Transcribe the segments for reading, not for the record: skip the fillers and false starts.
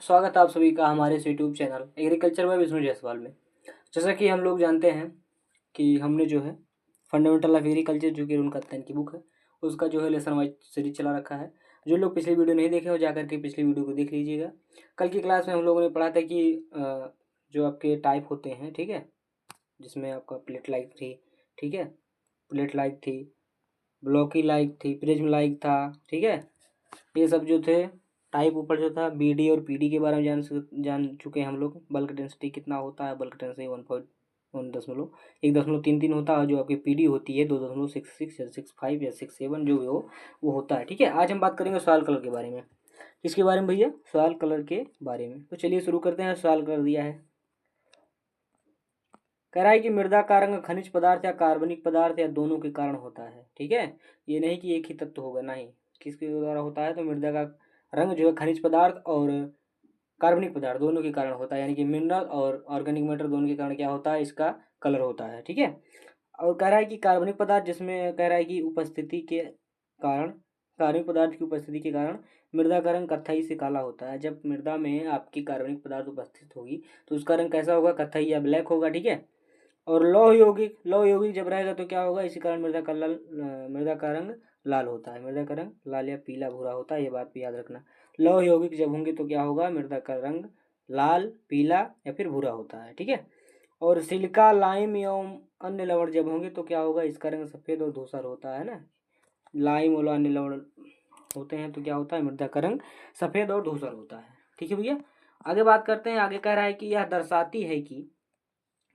स्वागत है आप सभी का हमारे इस यूट्यूब चैनल एग्रीकल्चर में विष्णु जायसवाल में। जैसा कि हम लोग जानते हैं कि हमने जो है फंडामेंटल ऑफ एग्रीकल्चर जो कि उनका 10 की बुक है, उसका जो है लेसन वाइज सीरीज चला रखा है। जो लोग पिछली वीडियो नहीं देखे हो जाकर के पिछली वीडियो को देख लीजिएगा। कल की क्लास में हम लोगों ने पढ़ा था कि जो आपके टाइप होते हैं, ठीक है, जिसमें आपका प्लेट लाइक थी, ठीक है, प्लेट लाइक थी, ब्लॉकी लाइक थी, प्रिज्म लाइक था, ठीक है। ये सब जो थे टाइप ऊपर जो था बीडी और पीडी के बारे में जान चुके हैं हम लोग। बल्क डेंसिटी कितना होता है, बल्क डेंसिटी 1.1 दशमलव 1.33 होता है। जो आपकी पीडी होती है 2.66 या 65 या 67 जो भी हो वो होता है, ठीक है। आज हम बात करेंगे सॉइल कलर के बारे में। किसके बारे में भैया? सॉइल कलर के बारे में। तो चलिए शुरू करते हैं। सॉइल कलर दिया है, कह रहा है कि मृदा का रंग खनिज पदार्थ या कार्बनिक पदार्थ या दोनों के कारण होता है, ठीक है। ये नहीं कि एक ही तत्व होगा, नहीं, किसके द्वारा होता है। तो मृदा का रंग जो है खनिज पदार्थ और कार्बनिक पदार्थ दोनों के कारण होता है, यानी कि मिनरल और ऑर्गेनिक मैटर दोनों के कारण क्या होता है, इसका कलर होता है, ठीक है। और कह रहा है कि कार्बनिक पदार्थ, जिसमें कह रहा है कि उपस्थिति के कारण, कार्बनिक पदार्थ की उपस्थिति के कारण मृदा का रंग कत्थई से काला होता है। जब मृदा में आपकी कार्बनिक पदार्थ उपस्थित होगी तो उसका रंग कैसा होगा? कत्थई या ब्लैक होगा, ठीक है। और लौह यौगिक जब रहेगा तो क्या होगा? इसी कारण मृदा का रंग लाल होता है। मृदा का रंग लाल या पीला भूरा होता है, ये बात भी याद रखना। लौह यौगिक जब होंगे तो क्या होगा? मृदा का रंग लाल, पीला या फिर भूरा होता है, ठीक है। और सिलिका, लाइम एवं अन्य लवण जब होंगे तो क्या होगा? इसका रंग सफ़ेद और धूसर होता है ना। लाइम और अन्य लवण होते हैं तो क्या होता है? मृदा का रंग सफ़ेद और धूसर होता है, ठीक है भैया। आगे बात करते हैं। आगे कह रहा है कि यह दर्शाती है कि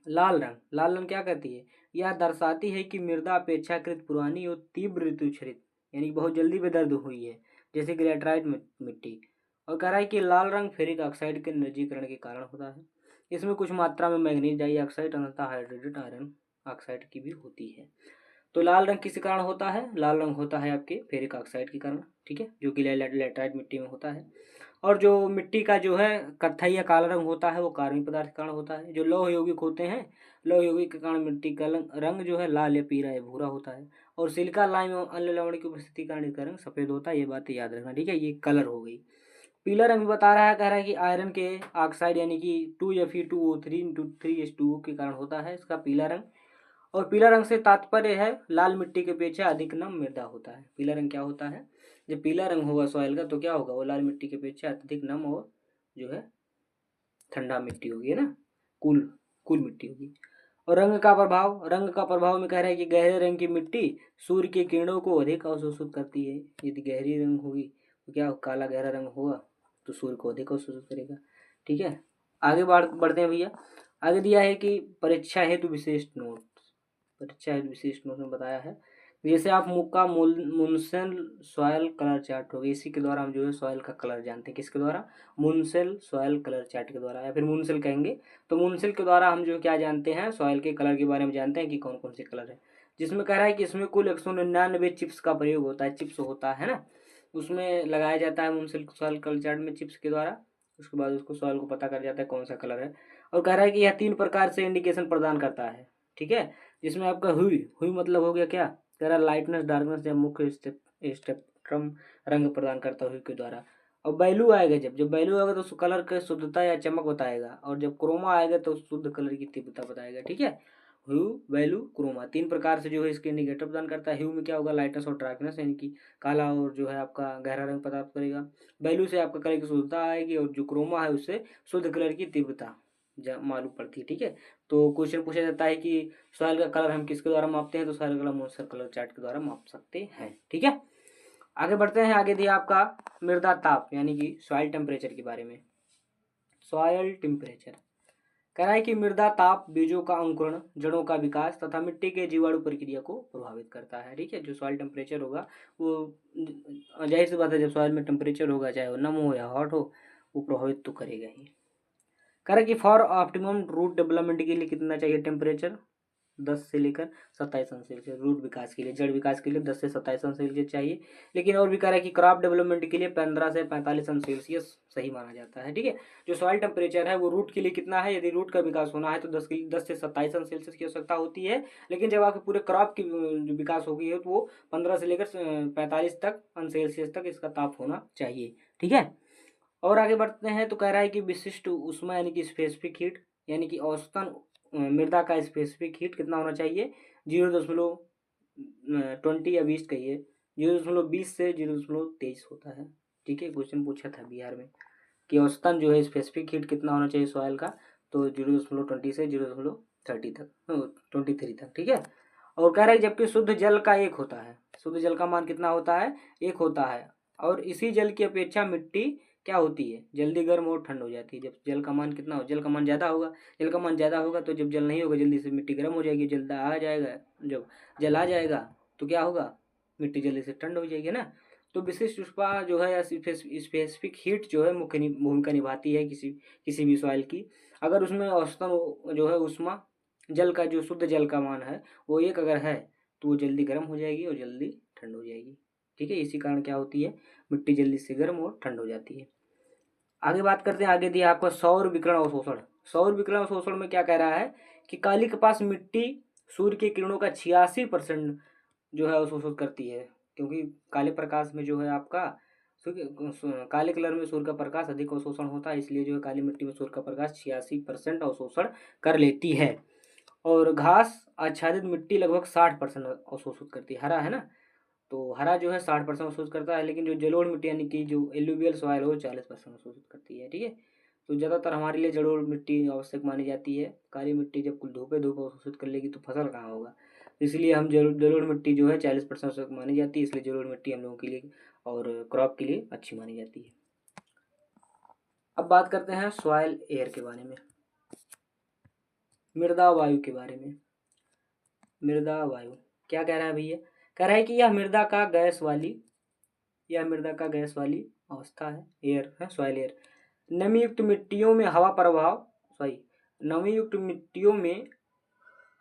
लाल रंग क्या कहती है? यह दर्शाती है कि मृदा अपेक्षाकृत पुरानी और तीव्र ऋतु क्षरित, यानी बहुत जल्दी में दर्द हुई है, जैसे कि लेटराइट मिट्टी। और कह रहा है कि लाल रंग फेरिक ऑक्साइड के निर्जीकरण के कारण होता है। इसमें कुछ मात्रा में मैग्नीज डाइऑक्साइड अथवा हाइड्रेटेड आयरन ऑक्साइड की भी होती है। तो लाल रंग किस कारण होता है? लाल रंग होता है आपके फेरिक ऑक्साइड के कारण, ठीक है, जो कि लेटराइट मिट्टी में होता है। और जो मिट्टी का जो है कत्थई या काला रंग होता है वो कार्बनिक पदार्थ के कारण होता है। जो लौह यौगिक होते हैं, लौह यौगिक के कारण मिट्टी का रंग जो है लाल या पीला या भूरा होता है। और सिलिका, लाइम और अन्य लवण की उपस्थिति के कारण इसका रंग सफ़ेद होता है। ये बात याद रखना, ठीक है। ये कलर हो गई। पीला रंग भी बता रहा है, कह रहा है कि आयरन के ऑक्साइड यानी कि 2Fe2O3 के कारण होता है इसका पीला रंग। और पीला रंग से तात्पर्य है लाल मिट्टी के अपेक्षा अधिक नम मृदा होता है। पीला रंग क्या होता है? जब पीला रंग होगा सॉइल का तो क्या होगा? वो लाल मिट्टी के अपेक्षा अत्यधिक नम और जो है ठंडा मिट्टी होगी, है ना, कूल कूल मिट्टी होगी। और रंग का प्रभाव में कह रहा है कि गहरे रंग की मिट्टी सूर्य की किरणों को अधिक अवशोषित करती है। यदि गहरी रंग होगी तो क्या काला गहरा रंग होगा तो सूर्य को अधिक अवशोषित करेगा, ठीक है। आगे बढ़ते हैं भैया। आगे दिया है कि परीक्षा हेतु विशेष नोट, परीक्षा हेतु विशेष नोट में बताया है। जैसे आप मुक्का मुनसेल सॉयल कलर चार्ट होगी, इसी के द्वारा हम जो है सॉयल का कलर जानते हैं। किसके द्वारा? मुनसेल सॉयल कलर चार्ट के द्वारा, या फिर मुनसेल कहेंगे। तो मुनसेल के द्वारा हम जो क्या जानते हैं? सॉयल के कलर के बारे में जानते हैं कि कौन कौन से कलर है। जिसमें कह रहा है कि इसमें कुल 199 चिप्स का प्रयोग होता है। चिप्स होता है ना, उसमें लगाया जाता है मुनसेल सॉयल कलर चार्ट में चिप्स के द्वारा। उसके बाद उसको सॉयल को पता कर जाता है कौन सा कलर है। और कह रहा है कि यह 3 प्रकार से इंडिकेशन प्रदान करता है, ठीक है। जिसमें आपका हुई मतलब हो गया क्या? कह रहा लाइटनेस, डार्कनेस या मुख्य स्पेक्ट्रम रंग प्रदान करता है हुई के द्वारा। और वैल्यू आएगा, जब वैल्यू आएगा तो कलर की शुद्धता या चमक बताएगा। और जब क्रोमा आएगा तो शुद्ध कलर की तीव्रता बताएगा, ठीक है। ह्यू, वैल्यू, क्रोमा 3 प्रकार से जो है इसके इंडिकेटर प्रदान करता है। ह्यू में क्या होगा? लाइटनेस और डार्कनेस, यानी कि काला और जो है आपका गहरा रंग प्रदान करेगा। वैल्यू से आपका कलर की शुद्धता आएगी और जो क्रोमा है उससे शुद्ध कलर की तीव्रता मालूम पड़ती है, ठीक है। तो क्वेश्चन पूछा जाता है कि सॉइल का कलर हम किसके द्वारा मापते हैं? तो सॉइल का कलर मुनसेल कलर चार्ट के द्वारा माप सकते हैं, ठीक है। आगे बढ़ते हैं। आगे दिया आपका मृदा ताप यानी कि सॉइल टेम्परेचर के बारे में। सॉइल टेम्परेचर कह रहा है कि मृदा ताप बीजों का अंकुरण, जड़ों का विकास तथा मिट्टी के जीवाणु प्रक्रिया को प्रभावित करता है, ठीक है। जो सॉइल टेम्परेचर होगा वो जाहिर सी बात है, जब सॉइल में टेम्परेचर होगा चाहे वो नम हो या हॉट हो, वो प्रभावित तो करेगा ही। कह रहा है कि फॉर ऑप्टिमम रूट डेवलपमेंट के लिए कितना चाहिए टेम्परेचर? 10 से लेकर 27 अंश सेल्सियस। रूट विकास के लिए, जड़ विकास के लिए 10 से 27 अंश सेल्सियस चाहिए। लेकिन और भी कह रहा है कि क्रॉप डेवलपमेंट के लिए 15 से 45 अंश सेल्सियस सही माना जाता है, ठीक है। जो सॉइल टेम्परेचर है वो रूट के लिए कितना है? यदि रूट का विकास होना है तो 10 से 27 अंश सेल्सियस की आवश्यकता होती है। लेकिन जब आपके पूरे क्रॉप की जो विकास होगी है तो वो 15 से लेकर 45 तक अंश सेल्सियस तक इसका ताप होना चाहिए, ठीक है। और आगे बढ़ते हैं तो कह रहा है कि विशिष्ट ऊष्मा यानी कि स्पेसिफिक हीट, यानी कि औसतन मृदा का स्पेसिफिक हीट कितना होना चाहिए, 0.20 या 20 कहिए, 0.20 से 0.23 होता है। ठीक है, क्वेश्चन पूछा था बिहार में कि औसतन जो है स्पेसिफिक हीट कितना होना चाहिए सॉइल का, तो 0.20 से 0.30 तक, 23 तक। ठीक है, और कह रहा है जबकि शुद्ध जल का एक होता है, शुद्ध जल का मान कितना होता है, एक होता है, और इसी जल की अपेक्षा मिट्टी क्या होती है, जल्दी गर्म और ठंड हो जाती है। जब जल का मान कितना हो, जल का मान ज़्यादा होगा, जल का मान ज़्यादा होगा तो जब जल नहीं होगा जल्दी से मिट्टी गर्म हो जाएगी, जल्द आ जाएगा, जब जल आ जाएगा तो क्या होगा, मिट्टी जल्दी से ठंड हो जाएगी ना। तो विशिष्ट ऊष्मा जो है स्पेसिफिक हीट जो है मुख्य भूमिका निभाती है किसी भी सॉइल की। अगर उसमें औसतन जो है ऊष्मा जल का, जो शुद्ध जल का मान है वो एक अगर है तो वो जल्दी गर्म हो जाएगी और जल्दी ठंड हो जाएगी। ठीक है, इसी कारण क्या होती है, मिट्टी जल्दी से गर्म और ठंड हो जाती है। आगे बात करते हैं, आगे दिया आपको सौर विकिरण अवशोषण। सौर विकिरण अवशोषण में क्या कह रहा है कि काली कपास मिट्टी सूर्य की किरणों का 86% जो है अवशोषित करती है, क्योंकि काले प्रकाश में जो है आपका काले कलर में सूर्य का प्रकाश अधिक अवशोषण होता है, इसलिए जो है काली मिट्टी में सूर्य का प्रकाश 86% अवशोषण कर लेती है। और घास आच्छादित मिट्टी लगभग 60% अवशोषित करती है, हरा है ना, तो हरा जो है 60% अवशोषित करता है, लेकिन जो जलोढ़ मिट्टी यानी कि जो एलुवियल सॉइल हो 40% अवशोषित करती है। ठीक है, तो ज़्यादातर हमारे लिए जलोढ़ मिट्टी आवश्यक मानी जाती है। काली मिट्टी जब कुल धूप अवशोषित कर लेगी तो फसल कहाँ होगा, इसलिए हम जलोढ़ मिट्टी जो है 40% आवश्यक मानी जाती है, इसलिए जलोढ़ मिट्टी हम लोगों के लिए और क्रॉप के लिए अच्छी मानी जाती है। अब बात करते हैं सॉइल एयर के बारे में, मृदा वायु के बारे में। मृदा वायु क्या कह रहा है भैया, कह रहा है कि यह मृदा का गैस वाली अवस्था है, एयर है, सॉइल एयर। नमी युक्त मिट्टियों में हवा प्रभाव सॉरी नमी युक्त मिट्टियों में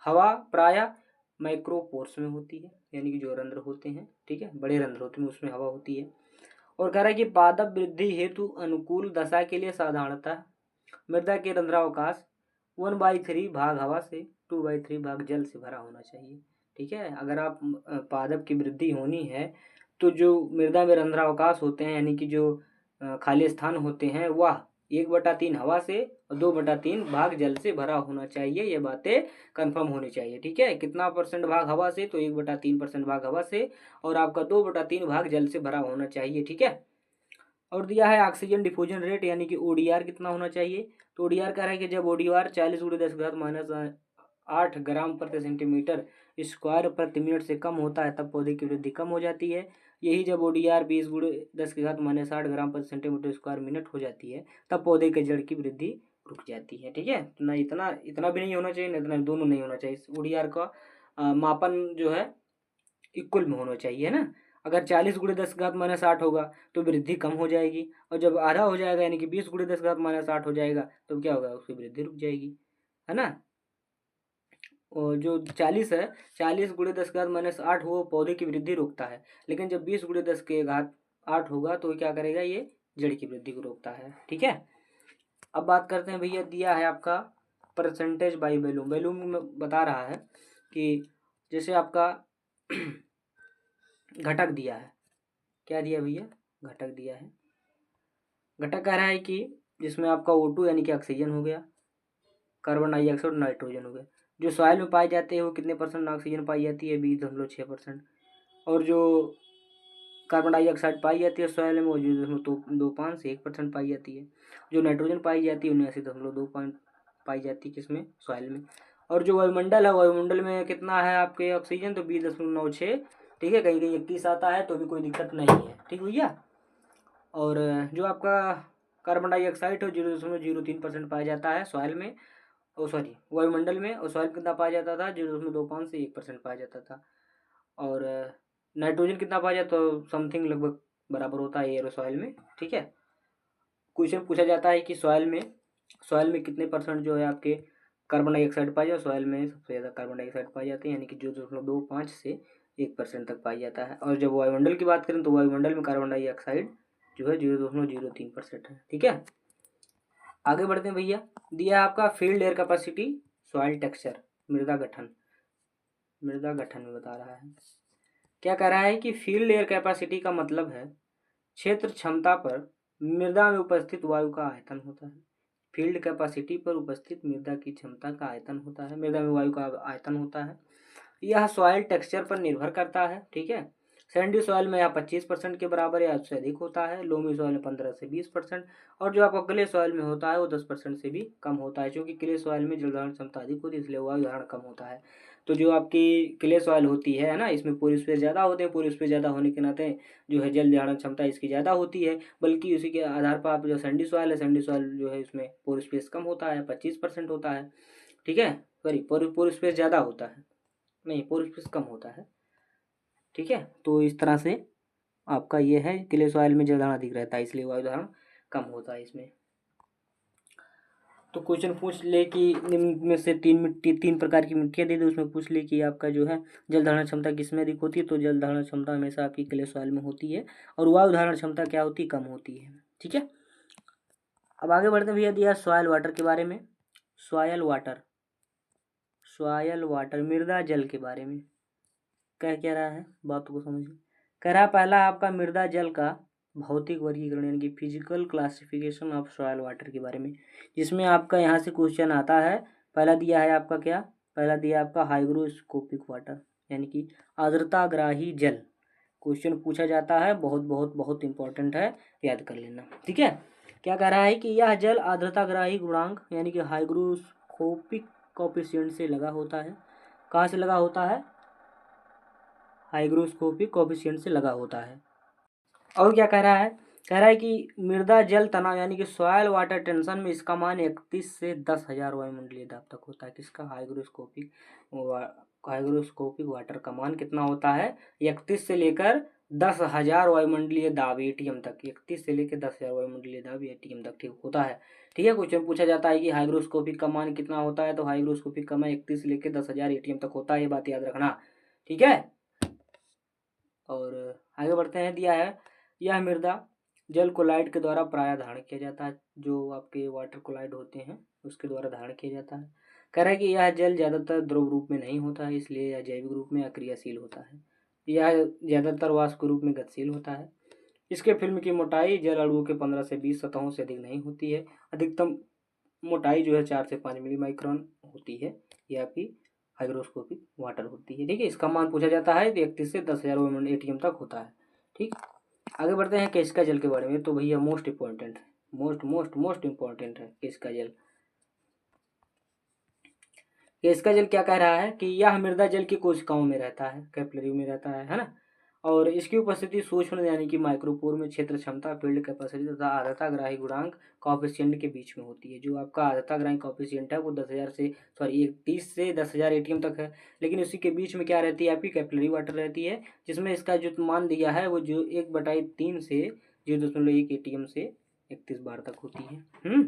हवा प्रायः माइक्रोपोर्स में होती है, यानी कि जो रंध्र होते हैं, ठीक है, बड़े रंध्र होते हैं उसमें हवा होती है। और कह रहा है कि पादप वृद्धि हेतु अनुकूल दशा के लिए साधारणतः मृदा के रंध्रावकाश 1/3 भाग हवा से 2/3 भाग जल से भरा होना चाहिए। ठीक है, अगर आप पादप की वृद्धि होनी है तो जो मृदा में रंध्रावकाश होते हैं, यानी कि जो खाली स्थान होते हैं, वह 1/3 हवा से और 2/3 भाग जल से भरा होना चाहिए। ये बातें कंफर्म होनी चाहिए। ठीक है, कितना परसेंट भाग हवा से, तो 1/3% भाग हवा से, और आपका 2/3 भाग जल से भरा होना चाहिए। ठीक है, और दिया है ऑक्सीजन डिफ्यूजन रेट यानी कि ओडीआर कितना होना चाहिए, तो ओडीआर कह रहा है कि जब ओडीआर 40×10⁻⁸ ग्राम प्रति सेंटीमीटर स्क्वायर प्रति मिनट से कम होता है तब पौधे की वृद्धि कम हो जाती है। यही जब ओडीआर 20×10⁻60 ग्राम प्रति सेंटीमीटर स्क्वायर मिनट हो जाती है तब पौधे के जड़ की वृद्धि रुक जाती है। ठीक है, ना इतना इतना भी नहीं होना चाहिए, ना इतना, दोनों नहीं होना चाहिए। ओडीआर का मापन जो है इक्वल में होना चाहिए, है ना। अगर 40×10⁻60 होगा तो वृद्धि कम हो जाएगी, और जब आधा हो जाएगा यानी कि 20×10⁻60 हो जाएगा तो क्या होगा, उसकी वृद्धि रुक जाएगी, है ना। और जो 40 है, 40×10⁻8 वो पौधे की वृद्धि रोकता है, लेकिन जब 20×10⁸ होगा तो क्या करेगा, ये जड़ की वृद्धि को रोकता है। ठीक है, अब बात करते हैं भैया, दिया है आपका परसेंटेज बाई वॉल्यूम। वॉल्यूम में बता रहा है कि जैसे आपका घटक दिया है, क्या दिया भैया, घटक दिया है। घटक कह रहा है कि जिसमें आपका O2 यानी कि ऑक्सीजन हो गया, कार्बन डाइऑक्साइड और नाइट्रोजन हो गया। जो सॉइल में पाए जाते हैं वो कितने परसेंट ऑक्सीजन पाई जाती है, 20.6%। और जो कार्बन डाइऑक्साइड पाई जाती है सॉइल में वो 0.25 से 1% पाई जाती है। जो नाइट्रोजन पाई जाती है 79.2 पाई जाती है किसमें, सॉइल में। और जो वायुमंडल है, वायुमंडल में कितना है आपके ऑक्सीजन, तो 20.96। ठीक है, कहीं कहीं 21 आता है तो भी कोई दिक्कत नहीं है। ठीक भैया, और जो आपका कार्बन डाइऑक्साइड है 0.03% पाया जाता है सॉइल में, ओ सॉरी वायुमंडल में, और सॉइल कितना पाया जाता था, 0.25 से 1% पाया जाता था। और नाइट्रोजन कितना पाया जाता, तो समथिंग लगभग बराबर होता है एयर और सॉइल में। ठीक है, क्वेश्चन पूछा जाता है कि सॉइल में कितने परसेंट जो है आपके कार्बन डाइऑक्साइड पाया जाए, सॉइल में सबसे ज़्यादा कार्बन डाइऑक्साइड पाए जाते हैं, यानी कि 0.25 से 1% तक पाई जाता है। और जब वायुमंडल की बात करें तो वायुमंडल में कार्बन डाइऑक्साइड जो है 0.03% है। ठीक है, आगे बढ़ते हैं भैया, दिया आपका field air capacity soil texture, मृदा गठन में बता रहा है। क्या कह रहा है कि फील्ड एयर कैपेसिटी का मतलब है क्षेत्र क्षमता पर मृदा में उपस्थित वायु का आयतन होता है। फील्ड कैपेसिटी पर उपस्थित मृदा की क्षमता का आयतन होता है। मृदा में वायु का आयतन होता है। यह सॉइल टेक्सचर पर निर्भर करता है, ठीक है। सैंडी सॉइल में यह 25% के बराबर या उससे अधिक होता है। लोमी सॉइल में 15 से 20%, और जो आपका क्ले सॉइल में होता है वो 10% से भी कम होता है। क्योंकि क्ले सॉइल में जल धारण क्षमता अधिक होती है, इसलिए वायु धारण कम होता है। तो जो आपकी क्ले सॉइल होती है ना, इसमें पोर स्पेस ज़्यादा होते हैं। पोर स्पेस ज़्यादा होने के नाते जो है जल धारण क्षमता इसकी ज़्यादा होती है। बल्कि उसी के आधार पर आप जो सैंडी सॉइल है, सैंडी सॉइल जो है इसमें पोर स्पेस कम होता है, 25% होता है, ठीक है। सॉरी, पोर स्पेस ज़्यादा होता है, नहीं, पोर स्पेस कम होता है, ठीक है। तो इस तरह से आपका ये है, क्ले सॉइल में जल धारण अधिक रहता है, इसलिए वायु धारण कम होता है इसमें। तो क्वेश्चन पूछ ले कि निम्न में से तीन प्रकार की मिट्टियाँ दे दे, उसमें पूछ ले कि आपका जो है जल धारण क्षमता किसमें अधिक होती है। तो जल धारण क्षमता हमेशा आपकी क्ले सॉइल में होती है, और वायु धारण क्षमता क्या होती है, कम होती है, ठीक है। अब आगे बढ़ते भैया, दिया सॉयल वाटर के बारे में। सॉयल वाटर, सॉयल वाटर मृदा जल के बारे में क्या रहा है, बातों को समझिए। कह रहा पहला आपका मृदा जल का भौतिक वर्गीकरण यानी कि physical classification of soil water के बारे में, जिसमें आपका यहाँ से क्वेश्चन आता है। पहला दिया है आपका क्या, पहला दिया आपका हाइग्रोस्कोपिक वाटर यानी कि आर्द्रताग्राही जल। क्वेश्चन पूछा जाता है, बहुत बहुत बहुत इंपॉर्टेंट है, याद कर लेना, ठीक है। क्या कह रहा है कि यह जल आर्द्रताग्राही गुणांक यानी कि हाइग्रोस्कोपिक कोफिशिएंट से लगा होता है। कहाँ से लगा होता है, हाइग्रोस्कोपिक कोफिशिएंट से लगा होता है। और क्या कह रहा है, कह रहा है कि मृदा जल तनाव यानी कि सॉयल वाटर टेंशन में इसका मान 31 से 10,000 वायुमंडलीय दाब तक होता है। किसका, हाइग्रोस्कोपिक वाटर का मान कितना होता है, 31 से लेकर 10,000 वायुमंडलीय दाब एटीएम तक, 31 से लेकर 10,000 वायुमंडलीय दाब एटीएम तक, ठीक होता है, ठीक है। क्वेश्चन पूछा जाता है कि हाइग्रोस्कोपिक का मान कितना होता है, तो हाइग्रोस्कोपिक का मान 31 से लेकर 10,000 एटीएम तक होता है, ये बात याद रखना, ठीक है। और आगे बढ़ते हैं, दिया है यह मृदा जल कोलाइड के द्वारा प्रायः धारण किया जाता है। जो आपके वाटर कोलाइड होते हैं उसके द्वारा धारण किया जाता है। कह रहा है कि यह जल ज़्यादातर द्रव रूप में नहीं होता है, इसलिए यह जैविक रूप में अक्रियाशील होता है। यह ज़्यादातर वाष्प रूप में गतिशील होता है। इसके फिल्म की मोटाई जल अणुओं के 15 से 20 सतहों से अधिक नहीं होती है। अधिकतम मोटाई जो है 4 से 5 मिली माइक्रोन होती है। यह आपकी हाइग्रोस्कोपिक वाटर होती है, ठीक है। इसका मान पूछा जाता है 31 से 10,000 एटीएम तक होता है, ठीक। आगे बढ़ते हैं केशिका जल के बारे में। तो भैया मोस्ट इंपॉर्टेंट है, मोस्ट इंपॉर्टेंट है केशिका जल। केशिका जल क्या कह रहा है कि यह मृदा जल की कोशिकाओं में रहता है, कैपिलरी में रहता है ना। और इसकी उपस्थिति सूक्ष्म यानी कि माइक्रोपोर में क्षेत्र क्षमता, फील्ड कैपेसिटी तथा आर्द्रताग्राही गुणांक कॉफिशिएंट के बीच में होती है। जो आपका आर्द्रताग्राही कॉफिशिएंट है वो 10,000 से 30 से 10,000 एटीएम तक है। लेकिन उसी के बीच में क्या रहती है, आपकी कैपिलरी वाटर रहती है, जिसमें इसका जो मान दिया है वो जो 1/3 से 0.1 एटीएम से 31 बार तक होती है।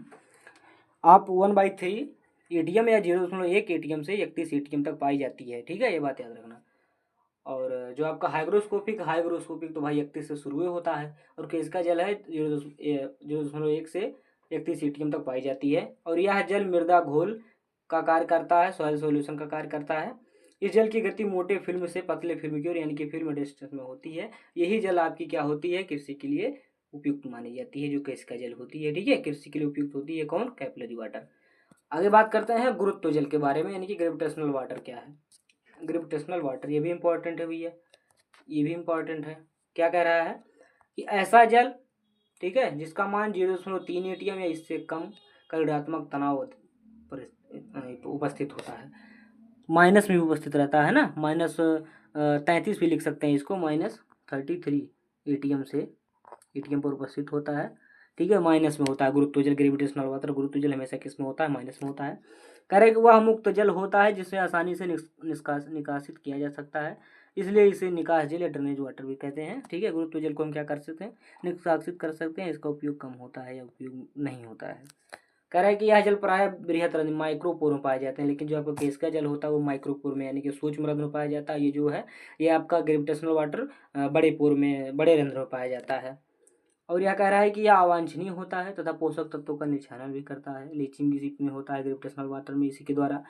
आप 1/3 एटीएम या 0.1 एटीएम से 31 एटीएम तक पाई जाती है, ठीक है, ये बात याद रखना। और जो आपका हाइग्रोस्कोपिक तो भाई 31 से शुरू होता है, और केशिका जल है 0.1 से 31 एटीएम तक पाई जाती है। और यह जल मृदा घोल का कार्य करता है, सॉइल सॉल्यूशन का कार्य करता है। इस जल की गति मोटे फिल्म से पतले फिल्म की ओर यानी कि फिल्म डिस्टेंस में होती है। यही जल आपकी क्या होती है, कृषि के लिए उपयुक्त मानी जाती है, जो केशिका जल होती है, ठीक है। कृषि के लिए उपयुक्त होती है कौन, कैपिलरी वाटर। आगे बात करते हैं गुरुत्व जल के बारे में, यानी कि ग्रेविटेशनल वाटर क्या है। ग्रेविटेशनल वाटर ये भी इंपॉर्टेंट है भैया, ये भी इंपॉर्टेंट है। क्या कह रहा है कि ऐसा जल, ठीक है, जिसका मान 0.3 एटीएम या इससे कम का ऋणात्मक तनाव उपस्थित होता है, माइनस में उपस्थित रहता है ना, -33 भी लिख सकते हैं इसको, -33 एटीएम से एटीएम पर उपस्थित होता है, ठीक है, माइनस में होता है गुरुत्व जल। ग्रेविटेशनल वाटर गुरुत्व जल हमेशा किस में होता है, माइनस में होता है। कह रहे कि वह मुक्त जल होता है जिसे आसानी से निकासित किया जा सकता है, इसलिए इसे निकास जल या ड्रेनेज वाटर भी कहते हैं, ठीक है। गुरुत्व जल को हम क्या कर सकते हैं, निष्कासित कर सकते हैं, इसका उपयोग कम होता है या उपयोग नहीं होता है। कह रहा है कि यह जल प्राय बृहत रंध्र माइक्रोपोर में पाए जाते हैं, लेकिन जो आपका केशिका जल होता है वो माइक्रोपोर में यानी कि सूक्ष्म रंध्र में पाया जाता है। ये जो है ये आपका ग्रेविटेशनल वाटर बड़े पोर में, बड़े रंध्र में पाया जाता है। और यह कह रहा है कि यह अवांछनीय होता है तथा पोषक तत्वों का निक्षारण भी करता है। लीचिंग इसी में होता है ग्रेविटेशनल वाटर में, इसी के द्वारा।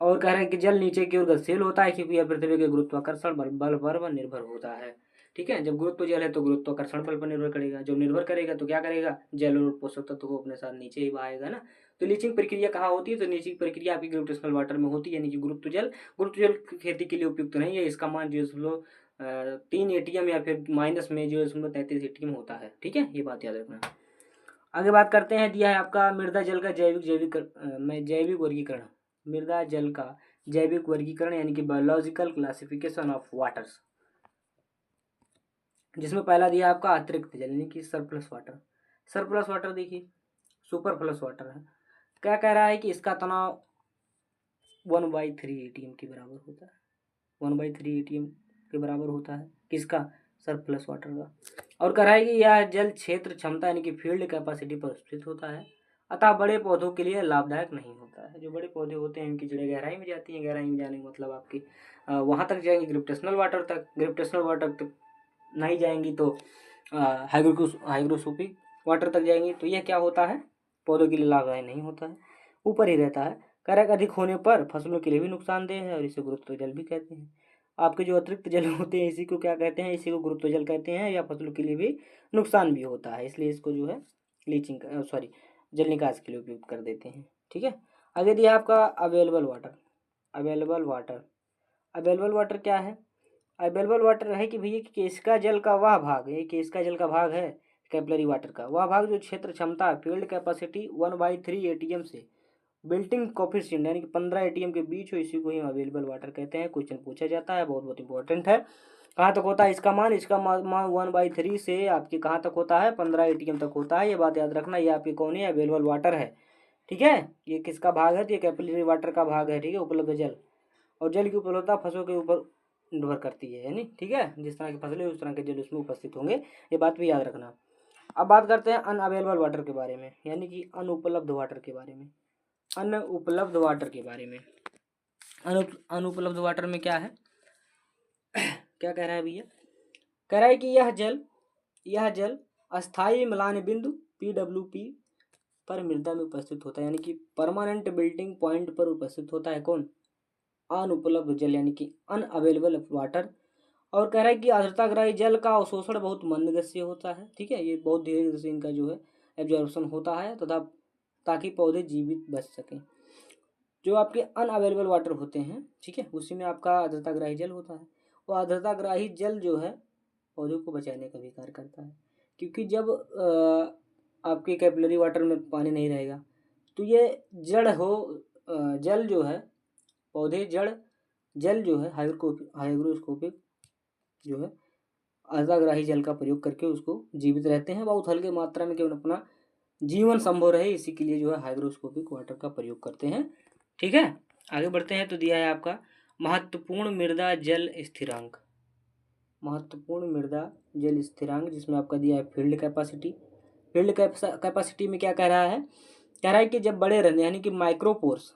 और कह रहे हैं कि जल नीचे की ओर गतिशील होता है क्योंकि यह पृथ्वी के गुरुत्वाकर्षण बल पर निर्भर होता है, ठीक है। जब गुरुत्व जल है तो गुरुत्वाकर्षण बल पर निर्भर करेगा, जब निर्भर करेगा तो क्या करेगा, जल और पोषक तत्व को अपने साथ नीचे ही बहाएगा ना। तो लीचिंग प्रक्रिया कहाँ होती है, तो लीचिंग प्रक्रिया आपकी ग्रेविटेशनल वाटर में होती है, यानी कि गुरुत्व जल खेती के लिए उपयुक्त नहीं है, इसका मान 0.3 एटीएम या फिर माइनस में 0.33 एटीएम होता है। ठीक है, ये बात याद रखना। आगे बात करते हैं, दिया है आपका मृदा जल का जैविक वर्गीकरण। मृदा जल का जैविक वर्गीकरण यानी कि बायोलॉजिकल क्लासिफिकेशन ऑफ वाटर्स, जिसमें पहला दिया आपका अतिरिक्त जल यानी कि सरप्लस वाटर। सरप्लस वाटर देखिए सुपरफ्लस वाटर है। क्या कह रहा है कि इसका तनाव 1/3 एटीएम के बराबर होता है, 1/3 एटीएम के बराबर होता है, किसका, सरप्लस वाटर का। और कह रहा है कि यह जल क्षेत्र क्षमता यानी कि फील्ड कैपेसिटी पर स्थित होता है, अतः बड़े पौधों के लिए लाभदायक नहीं होता है। जो बड़े पौधे होते हैं उनकी जड़ें गहराई में जाती हैं, गहराई में जाने का मतलब आपकी वहाँ तक जाएंगी ग्रेविटेशनल वाटर तक, ग्रेविटेशनल वाटर तक नहीं जाएंगी तो हाइग्रोस्कोपिक वाटर तक जाएंगी। तो यह क्या होता है, पौधों के लिए लाभदायक नहीं होता है, ऊपर ही रहता है। करक अधिक होने पर फसलों के लिए भी नुकसानदेह है और इसे गुरुत्व जल भी कहते हैं। आपके जो अतिरिक्त जल होते हैं इसी को क्या कहते हैं, इसी को गुरुत्व जल कहते हैं, या फसलों के लिए भी नुकसान भी होता है, इसलिए इसको जो है जल निकास के लिए उपयोग कर देते हैं। ठीक है, आगे दिया आपका available water. Available water, available water क्या है, अवेलेबल वाटर है कि भैया कि इसका जल का वह भाग है, कि इसका जल का भाग है कैपिलरी वाटर का वह भाग जो क्षेत्र क्षमता फील्ड कैपेसिटी 1/3 एटीएम से बिल्टिंग कोफिशिएंट यानी कि 15 एटीएम के बीच हो, इसी को ही अवेलेबल वाटर कहते हैं। क्वेश्चन पूछा जाता है, बहुत बहुत इंपॉर्टेंट है। कहाँ तक होता है इसका मान, इसका मान 1/3 से आपके कहाँ तक होता है, 15 एटीएम तक होता है। ये बात याद रखना, ये आपके कौन है, अवेलेबल वाटर है। ठीक है, ये किसका भाग है, तो ये कैपिलरी वाटर का भाग है। ठीक है, उपलब्ध जल, और जल की उपलब्धता फसलों के ऊपर निर्भर करती है, यानी ठीक है, जिस तरह की फसलें उस तरह के जल उसमें उपस्थित होंगे, ये बात भी याद रखना। अब बात करते हैं अनअवेलेबल वाटर के बारे में, यानी कि अनुपलब्ध वाटर के बारे में। अनुपलब्ध वाटर के बारे में, अनुपलब्ध वाटर में क्या है, क्या कह रहा है भैया, कह रहा है कि यह जल अस्थायी मिलान बिंदु PWP पर मृदा में उपस्थित होता है, यानी कि परमानेंट बिल्टिंग पॉइंट पर उपस्थित होता है। कौन, अनुपलब्ध जल यानी कि अनअवेलेबल वाटर। और कह रहा है कि आर्द्रताग्राही जल का अवशोषण बहुत मंद गति से होता है। ठीक है, ये बहुत धीरे धीरे से इनका जो है एब्जॉर्प्शन होता है तथा ताकि पौधे जीवित बच सकें। जो आपके अनअवेलेबल वाटर होते हैं, ठीक है, उसी में आपका आर्द्रताग्राही जल होता है। वो आर्द्रताग्राही जल जो है पौधों को बचाने का भी कार्य करता है, क्योंकि जब आपके कैपिलरी वाटर में पानी नहीं रहेगा तो ये जल जो है पौधे जल जो है हाइग्रोस्कोपिक जो है आर्द्रताग्राही जल का प्रयोग करके उसको जीवित रहते हैं, बहुत हल्के मात्रा में केवल अपना जीवन संभव रहे, इसी के लिए जो है हाइग्रोस्कोपिक वाटर का प्रयोग करते हैं। ठीक है, आगे बढ़ते हैं। तो दिया है आपका महत्वपूर्ण मृदा जल स्थिरांक, महत्वपूर्ण मृदा जल स्थिरांक, जिसमें आपका दिया है फील्ड कैपेसिटी। फील्ड कैपेसिटी में क्या कह रहा है, कह रहा है कि जब बड़े रहने यानी कि माइक्रोपोर्स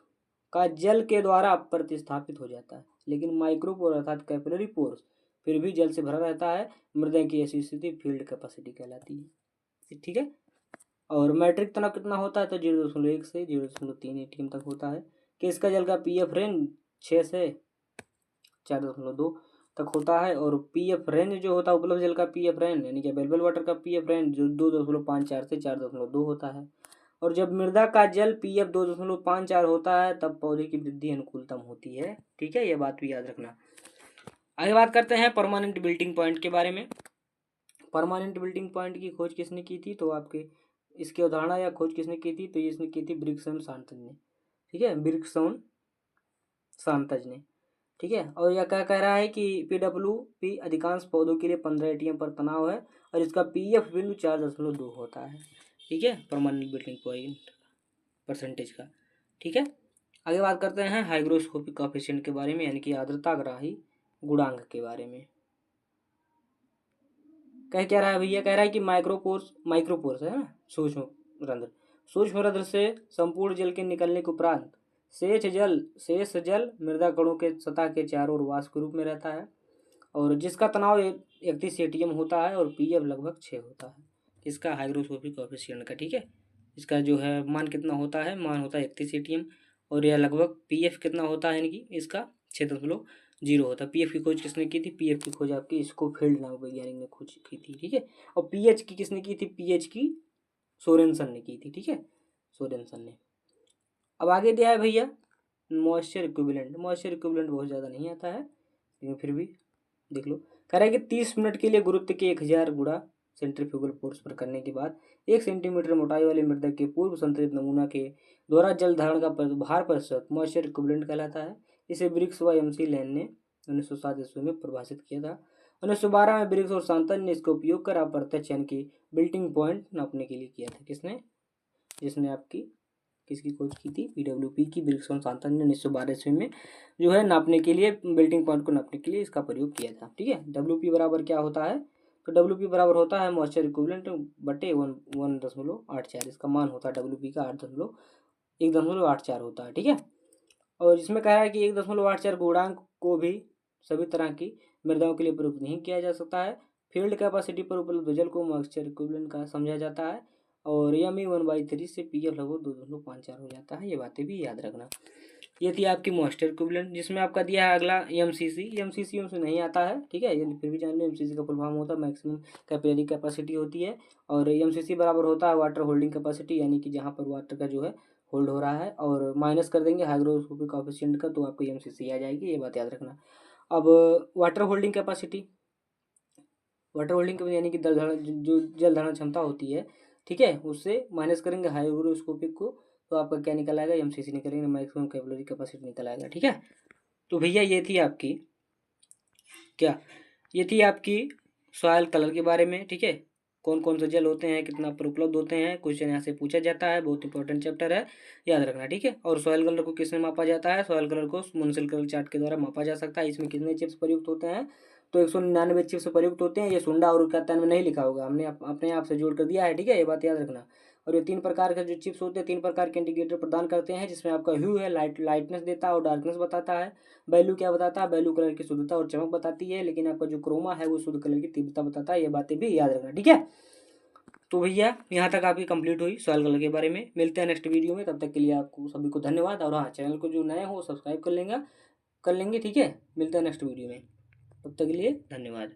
का जल के द्वारा प्रतिस्थापित हो जाता है, लेकिन माइक्रोपोर अर्थात कैपिलरी पोर्स फिर भी जल से भरा रहता है, मृदा की ऐसी स्थिति फील्ड कैपेसिटी कहलाती है। ठीक है, और मैट्रिक तनाव कितना होता है, तो 0.1 से 0.3 एटीएम तक होता है। कि इसका जल का PF रेंज 6 से 4.2 तक होता है, और PF रेंज जो होता है उपलब्ध जल का PF रेंज यानी कि अवेलेबल वाटर का PF रेंज जो 2.54 से 4.2 होता है। और जब मृदा का जल PF 2.54 होता है तब पौधे की वृद्धि अनुकूलतम होती है। ठीक है, यह बात भी याद रखना। आगे बात करते हैं परमानेंट बिल्टिंग पॉइंट के बारे में। परमानेंट बिल्टिंग पॉइंट की खोज किसने की थी, तो आपके इसकी अवधारणा या खोज किसने की थी, तो इसने की थी ब्रिग्सन शांतज ने। ठीक है, ब्रिग्सन शांतज ने। ठीक है, और यह क्या कह रहा है कि PWP अधिकांश पौधों के लिए 15 एटीएम पर तनाव है, और इसका PF बिंदु 4.2 होता है। ठीक है, परमानेंट बिल्टिंग पॉइंट परसेंटेज का। ठीक है, आगे बात करते हैं हाइग्रोस्कोपिक कोएफिशिएंट के बारे में, यानी कि आर्द्रताग्राही गुणांक के बारे में। क्या रहा है भैया, कह रहा है कि माइक्रोपोर्स है ना, सूक्ष्म रंध्र से संपूर्ण जल के निकलने के उपरांत शेष जल मृदा कणों के सतह के चारों ओर वाष्प के रूप में रहता है, और जिसका तनाव 31 एटीएम होता है, और PF लगभग 6 होता है। इसका हाइग्रोस्कोपिक कोएफिशिएंट का। ठीक है, इसका जो है मान कितना होता है, मान होता है 31 एटीएम, और यह लगभग PF कितना होता है, यानी कि इसका 6.6 जीरो होता। पीएफ की खोज किसने की थी? पीएफ की खोज आपकी स्कोफील्ड नामक वैज्ञानिक ने खोज की थी, ठीक है। और पीएच की किसने की थी? पीएच की सोरेनसन ने की थी, ठीक है, सोरेनसन ने। अब आगे दिया है भैया मॉइस्चर इक्विवेलेंट। मॉइस्चर इक्विवेलेंट बहुत ज़्यादा नहीं आता है, लेकिन फिर भी देख लो। कह रहा है कि 30 मिनट के लिए गुरुत्व के 1000 गुणा सेंट्रीफ्यूगल फोर्स पर करने के बाद 1 सेंटीमीटर मोटाई वाले मृदा के पूर्व संतरित नमूना के द्वारा जल धारण का भार प्रतिशत मॉइस्चर इक्विवेलेंट कहलाता है। इसे ब्रिक्स व एमसी लैन ने 1907 ईस्वी में परिभाषित किया था। 1912 में ब्रिक्स और सांतन ने इसका उपयोग कर अप्रत्यक्ष यानी कि बिल्टिंग पॉइंट नापने के लिए किया था। किसने? जिसने आपकी किसकी खोज की थी? पीडब्ल्यूपी की। ब्रिक्स और सांतन ने 1912 ईस्वी में जो है नापने के लिए, बिल्टिंग पॉइंट को नापने के लिए इसका प्रयोग किया था, ठीक है। डब्ल्यूपी बराबर क्या होता है? तो डब्ल्यूपी बराबर होता है मॉइस्चर इक्विवेलेंट बटे 1.84। इसका मान होता है डब्ल्यूपी का 1.84 होता है, ठीक है। और इसमें कह रहा है कि 1.84 गुणांक को भी सभी तरह की मृदाओं के लिए प्रयुक्त नहीं किया जा सकता है। फील्ड कैपेसिटी पर उपलब्ध जल को मॉइस्चर इक्विवेलेंट का समझा जाता है। और यमी 1/3 से पीएफ लगभग 2.54 हो जाता है। ये बातें भी याद रखना। ये थी आपकी मॉइस्चर इक्विवेलेंट, जिसमें आपका दिया है अगला एमसीसी। एमसीसी उनसे नहीं आता है, ठीक है, ये फिर भी जान लो। एमसीसी का फुल फॉर्म होता है मैक्सिमम कैपिलरी कैपेसिटी होती है। और एमसीसी बराबर होता है वाटर होल्डिंग कैपेसिटी, यानी कि जहाँ पर वाटर का जो है होल्ड हो रहा है, और माइनस कर देंगे हाइग्रोस्कोपिक कोएफिशिएंट का, तो आपको एमसीसी आ जाएगी। ये बात याद रखना। अब water holding capacity, water holding यानी कि जो जल धारण क्षमता होती है, ठीक है, उससे माइनस करेंगे हाइग्रोस्कोपिक को, तो आपका क्या निकल आएगा? एमसीसी निकलेंगे, मैक्सिमम कैपिलरी कैपेसिटी निकल आएगा, ठीक है। तो भैया ये थी आपकी क्या, ये थी आपकी सॉइल कलर के बारे में, ठीक है। कौन कौन से जल होते हैं, कितना पर उपलब्ध होते हैं, क्वेश्चन यहाँ से पूछा जाता है। बहुत इंपॉर्टेंट चैप्टर है, याद रखना, ठीक है। और सॉइल कलर को किसमें मापा जाता है? सॉइल कलर को मुनसिल कलर चार्ट के द्वारा मापा जा सकता है। इसमें कितने चिप्स प्रयुक्त होते हैं? तो 199 चिप्स प्रयुक्त होते हैं। ये सुंडा और इक्यावन में नहीं लिखा होगा, हमने अपने आप से जोड़ कर दिया है, ठीक है, ये बात याद रखना। और ये 3 प्रकार के जो चिप्स होते हैं, 3 प्रकार के इंडिकेटर प्रदान करते हैं, जिसमें आपका ह्यू है, लाइटनेस देता है और डार्कनेस बताता है। वैल्यू क्या बताता है? वैल्यू कलर की शुद्धता और चमक बताती है, लेकिन आपका जो क्रोमा है वो शुद्ध कलर की तीव्रता बताता है। ये बातें भी याद रखना, ठीक है। तो भैया यहाँ तक आपकी कंप्लीट हुई सॉइल कलर के बारे में। मिलते हैं नेक्स्ट वीडियो में, तब तक के लिए आपको सभी को धन्यवाद। और हाँ, चैनल को जो नए हो सब्सक्राइब कर लेंगे, ठीक है। मिलते हैं नेक्स्ट वीडियो में, तब तक के लिए धन्यवाद।